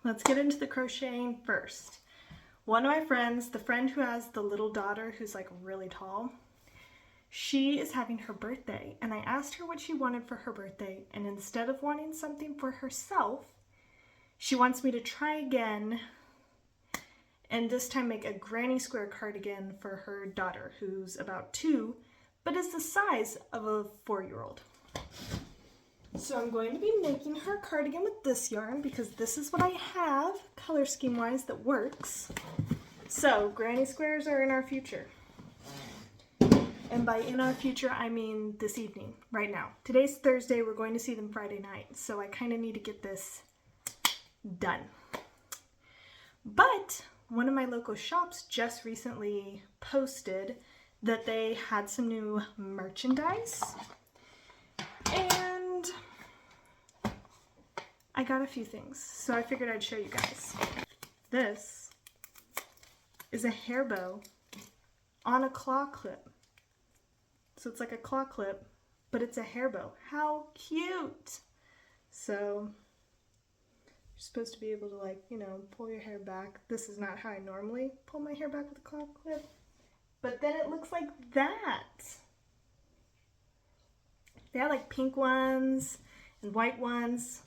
let's get into the crocheting first. One of my friends, the friend who has the little daughter who's like really tall, she is having her birthday, and I asked her what she wanted for her birthday, and instead of wanting something for herself, she wants me to try again and this time make a granny square cardigan for her daughter, who's about 2, but is the size of a 4-year-old. So I'm going to be making her cardigan with this yarn because this is what I have, color scheme wise, that works. So granny squares are in our future. And by in our future, I mean this evening, right now. Today's Thursday, we're going to see them Friday night, so I kind of need to get this done. But one of my local shops just recently posted that they had some new merchandise, and I got a few things, so I figured I'd show you guys. This is a hair bow on a claw clip. So it's like a claw clip, but it's a hair bow. How cute! So you're supposed to be able to, like, you know, pull your hair back. This is not how I normally pull my hair back with a claw clip, but then it looks like that. They have like pink ones and white ones.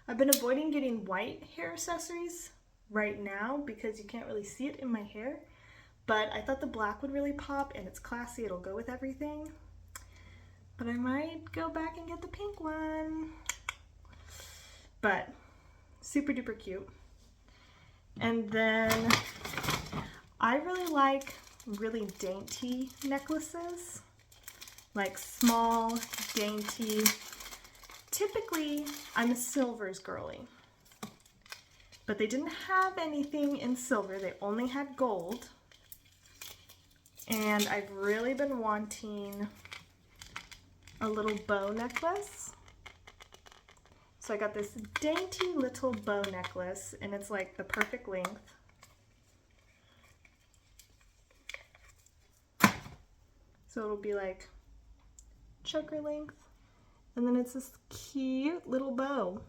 I've been avoiding getting white hair accessories right now because you can't really see it in my hair, but I thought the black would really pop, and it's classy, it'll go with everything. But I might go back and get the pink one. But super duper cute. And then I really like really dainty necklaces, like small, dainty. Typically, I'm a silvers girly, but they didn't have anything in silver. They only had gold. And I've really been wanting a little bow necklace. So I got this dainty little bow necklace, and it's like the perfect length. So it'll be like choker length. And then it's this cute little bow.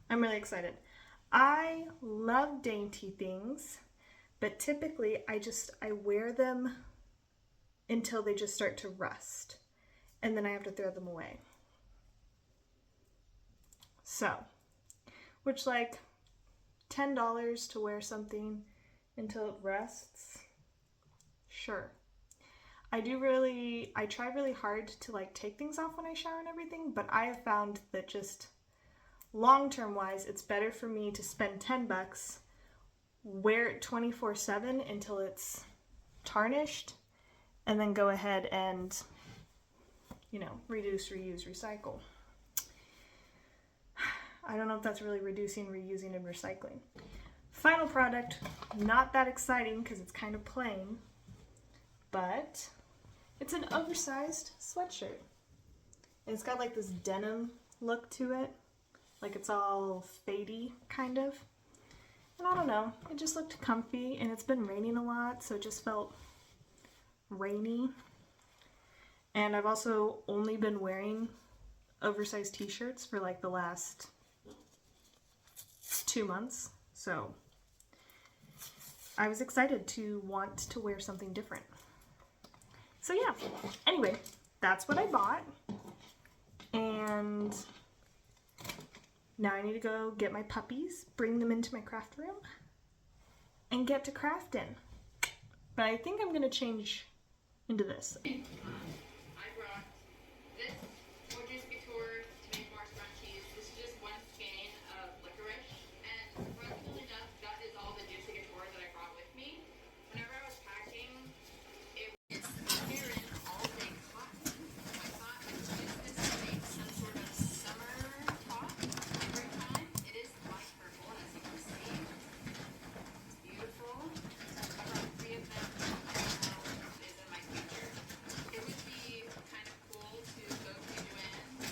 I'm really excited. I love dainty things, but typically I wear them until they just start to rust, and then I have to throw them away. So, which, like, $10 to wear something until it rusts? Sure. I try really hard to, like, take things off when I shower and everything, but I have found that just long-term wise, it's better for me to spend $10, wear it 24/7 until it's tarnished, and then go ahead and, you know, reduce, reuse, recycle. I don't know if that's really reducing, reusing, and recycling. Final product, not that exciting because it's kind of plain, but it's an oversized sweatshirt. And it's got like this denim look to it, like it's all fadey kind of. And I don't know, it just looked comfy, and it's been raining a lot, so it just felt rainy. And I've also only been wearing oversized t-shirts for like the last 2 months, so I was excited to want to wear something different. So yeah, anyway, that's what I bought, and now I need to go get my puppies, bring them into my craft room, and get to crafting. But I think I'm gonna change into this. I brought this gorgeous couture to make more scrunchies. This is just one skein of licorice, and surprisingly enough, that is all the juicy couture that I brought with me. Whenever I was packing, it's here in all day cotton. I thought I would use this to make some sort of summer top every time. It is light purple, as you can see. It's beautiful. I brought 3 of them. Is in my future. It would be kind of cool to go to Joanne.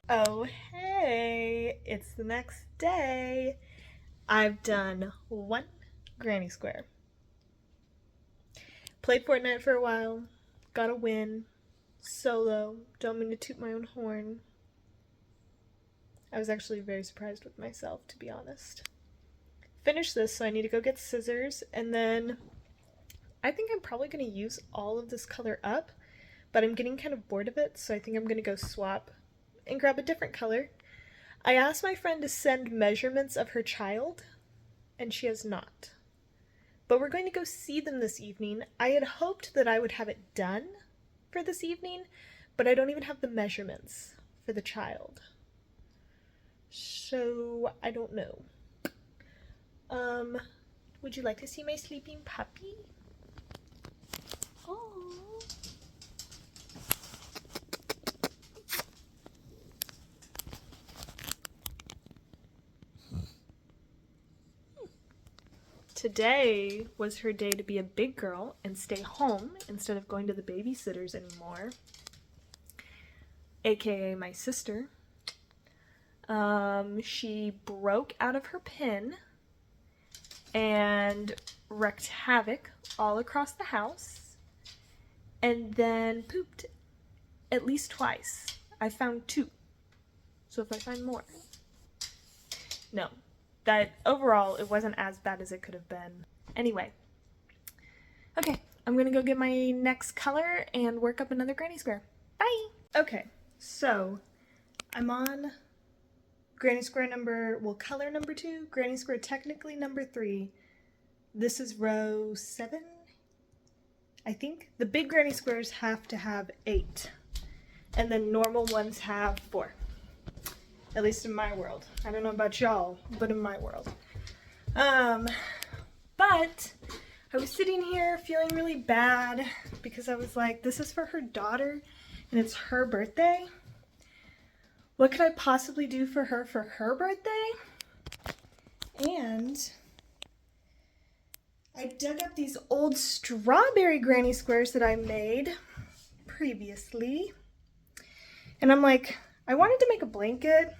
Oh, hey, it's the next day. I've done 1 granny square. Played Fortnite for a while, got a win, solo, don't mean to toot my own horn. I was actually very surprised with myself, to be honest. Finish this, so I need to go get scissors, and then I think I'm probably going to use all of this color up, but I'm getting kind of bored of it, so I think I'm going to go swap and grab a different color. I asked my friend to send measurements of her child, and she has not. But we're going to go see them this evening. I had hoped that I would have it done for this evening, but I don't even have the measurements for the child. So, I don't know. Would you like to see my sleeping puppy? Oh. Today was her day to be a big girl and stay home instead of going to the babysitters anymore, aka my sister. She broke out of her pen and wreaked havoc all across the house and then pooped at least twice. I found 2. So if I find more. No. That overall, it wasn't as bad as it could have been. Anyway. Okay, I'm gonna go get my next color and work up another granny square. Bye! Okay, so I'm on granny square color number 2, granny square technically number 3. This is row 7, I think. The big granny squares have to have 8, and then normal ones have 4. At least in my world. I don't know about y'all, but in my world. But I was sitting here feeling really bad because I was like, this is for her daughter and it's her birthday. What could I possibly do for her birthday? And I dug up these old strawberry granny squares that I made previously. And I'm like, I wanted to make a blanket.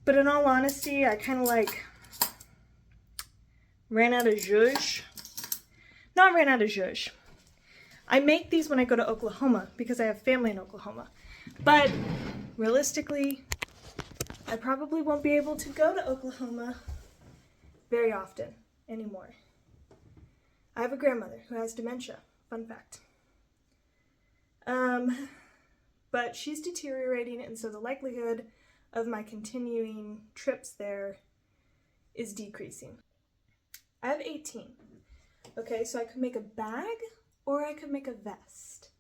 But in all honesty, I kind of like ran out of zhuzh. Not ran out of zhuzh. I make these when I go to Oklahoma because I have family in Oklahoma. But realistically, I probably won't be able to go to Oklahoma very often anymore. I have a grandmother who has dementia. Fun fact. But she's deteriorating, and so the likelihood of my continuing trips there is decreasing. I have 18. Okay, so I could make a bag or I could make a vest.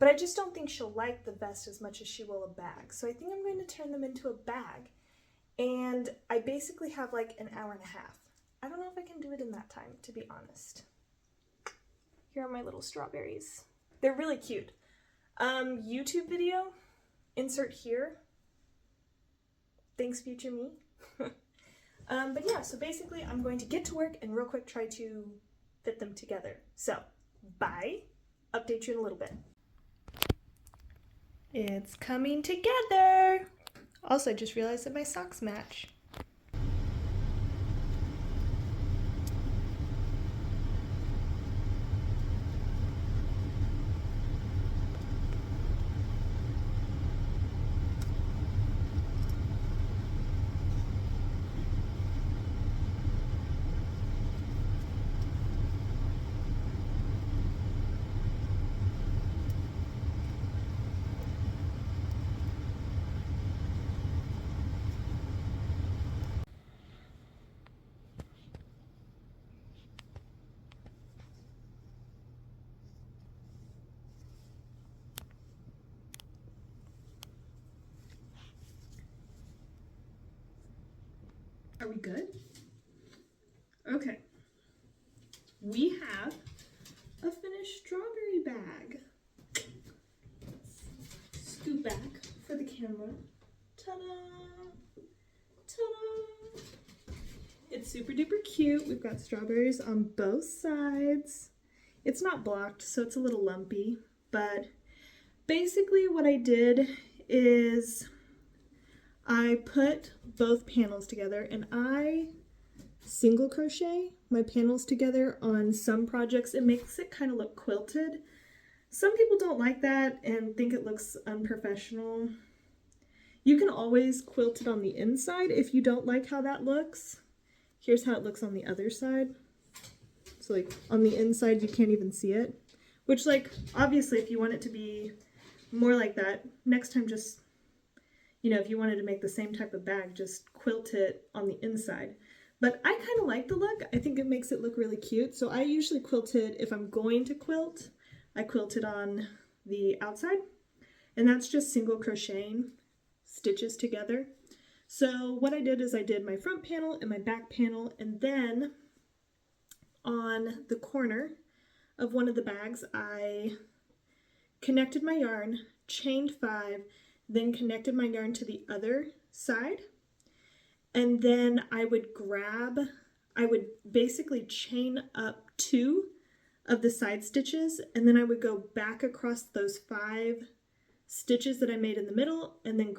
But I just don't think she'll like the vest as much as she will a bag. So I think I'm going to turn them into a bag. And I basically have like an hour and a half. I don't know if I can do it in that time, to be honest. Here are my little strawberries. They're really cute. YouTube video, insert here. Thanks, future me. But yeah, so basically I'm going to get to work and real quick try to fit them together. So, bye. Update you in a little bit. It's coming together. Also, I just realized that my socks match. Are we good? Okay. We have a finished strawberry bag. Let's scoot back for the camera. Ta-da! Ta-da! It's super duper cute. We've got strawberries on both sides. It's not blocked, so it's a little lumpy, but basically what I did is I put both panels together and I single crochet my panels together on some projects. It makes it kind of look quilted, Some people don't like that and think it looks unprofessional. You can always quilt it on the inside if you don't like how that looks. Here's how it looks on the other side. So like on the inside you can't even see it. Which like obviously if you want it to be more like that, next time just, you know, if you wanted to make the same type of bag, just quilt it on the inside. But I kind of like the look. I think it makes it look really cute. So I usually quilt it, if I'm going to quilt, I quilt it on the outside. And that's just single crocheting stitches together. So what I did is I did my front panel and my back panel, and then on the corner of one of the bags, I connected my yarn, chained 5, then connected my yarn to the other side, and then I would basically chain up 2 of the side stitches, and then I would go back across those 5 stitches that I made in the middle, and then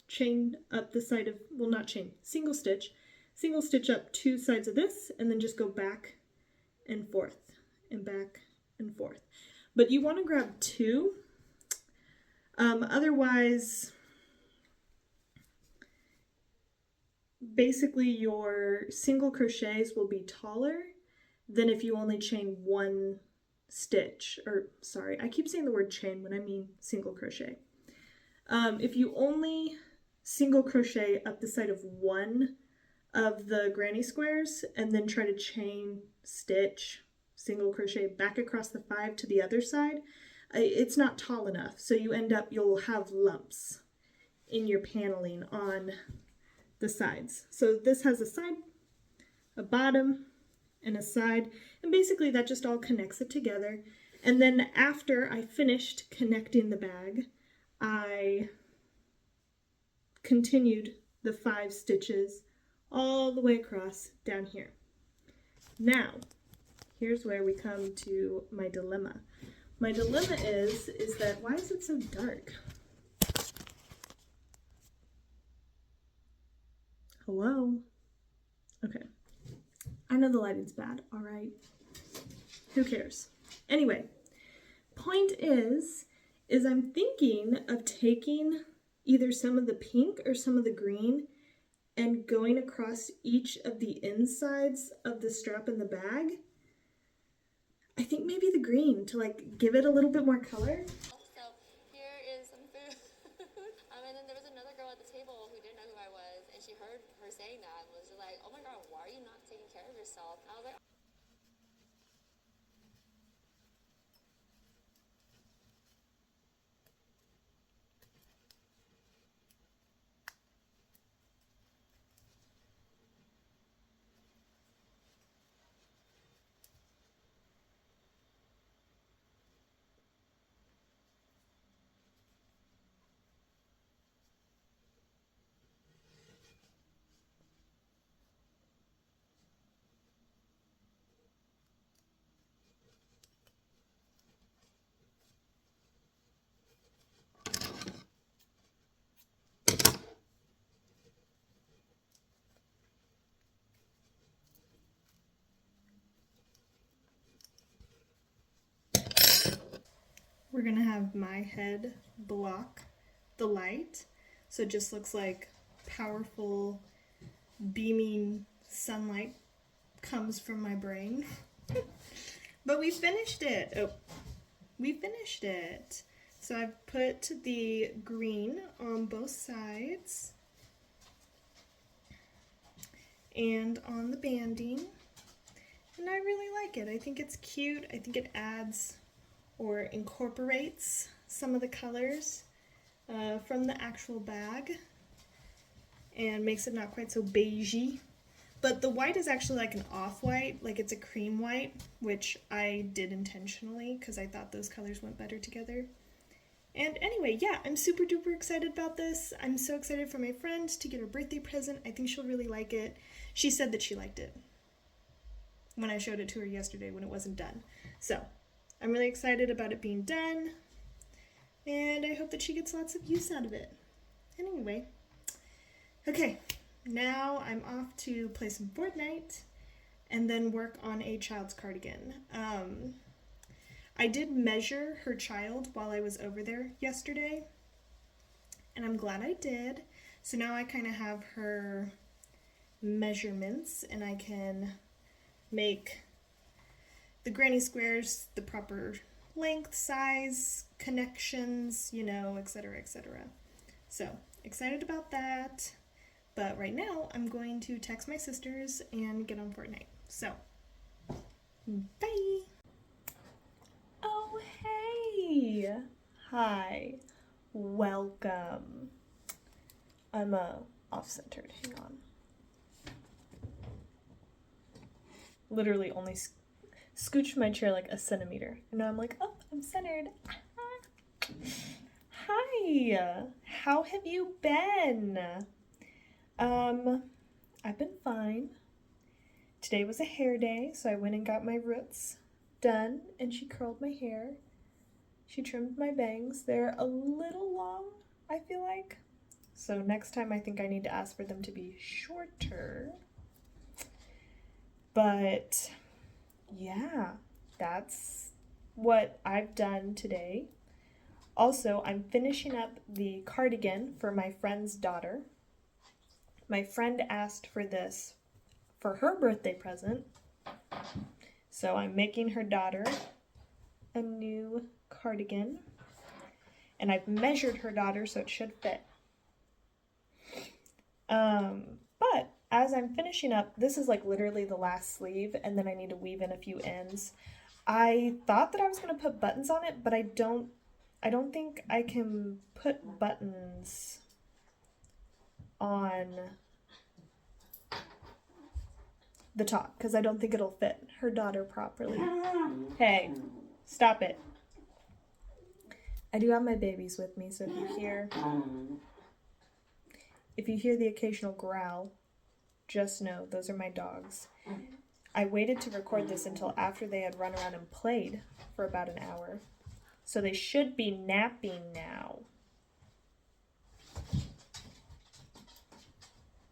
chain up the side of, well, not chain, single stitch up 2 sides of this, and then just go back and forth and back and forth. But you want to grab 2, otherwise basically your single crochets will be taller than if you only chain 1 stitch, or sorry, I keep saying the word chain when I mean single crochet. If you only single crochet up the side of 1 of the granny squares and then try to chain stitch single crochet back across the 5 to the other side, it's not tall enough, so you'll have lumps in your paneling on the sides. So this has a side, a bottom, and a side, and basically that just all connects it together. And then after I finished connecting the bag, I continued the 5 stitches all the way across down here. Now, here's where we come to my dilemma. My dilemma is that, why is it so dark? Hello? Okay. I know the lighting's bad, all right? Who cares? Anyway, point is I'm thinking of taking either some of the pink or some of the green and going across each of the insides of the strap in the bag. I think maybe the green to like give it a little bit more color. So here is some food. And then there was another girl at the table who didn't know who I was, and she heard her saying that and was just like, "Oh my God, why are you not taking care of yourself?" And I was like, We're gonna have my head block the light, so it just looks like powerful beaming sunlight comes from my brain. But we finished it. Oh, we finished it. So I've put the green on both sides and on the banding, and I really like it. I think it's cute. I think it adds or incorporates some of the colors from the actual bag and makes it not quite so beigey. But the white is actually like an off-white, like it's a cream white, which I did intentionally because I thought those colors went better together. And anyway, yeah, I'm super duper excited about this. I'm so excited for my friend to get her birthday present. I think she'll really like it. She said that she liked it when I showed it to her yesterday when it wasn't done. So I'm really excited about it being done, and I hope that she gets lots of use out of it. Anyway, okay, now I'm off to play some Fortnite and then work on a child's cardigan. I did measure her child while I was over there yesterday, and I'm glad I did. So now I kind of have her measurements, and I can make the granny squares the proper length, size, connections, you know, etc., etc. So, excited about that. But right now, I'm going to text my sisters and get on Fortnite. So, bye! Oh, hey! Hi. Welcome. I'm off-centered. Hang on. Literally only scooched my chair like a centimeter. And now I'm like, oh, I'm centered. Hi. How have you been? I've been fine. Today was a hair day, so I went and got my roots done, and she curled my hair. She trimmed my bangs. They're a little long, I feel like. So next time I think I need to ask for them to be shorter. But yeah, that's what I've done today. Also, I'm finishing up the cardigan for my friend's daughter. My friend asked for this for her birthday present. So I'm making her daughter a new cardigan. And I've measured her daughter so it should fit. But as I'm finishing up, this is like literally the last sleeve, and then I need to weave in a few ends. I thought that I was going to put buttons on it, but I don't think I can put buttons on the top because I don't think it'll fit her daughter properly. Hey, stop it. I do have my babies with me, so if you hear the occasional growl, just know those are my dogs. I waited to record this until after they had run around and played for about an hour. So they should be napping now.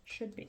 Should be.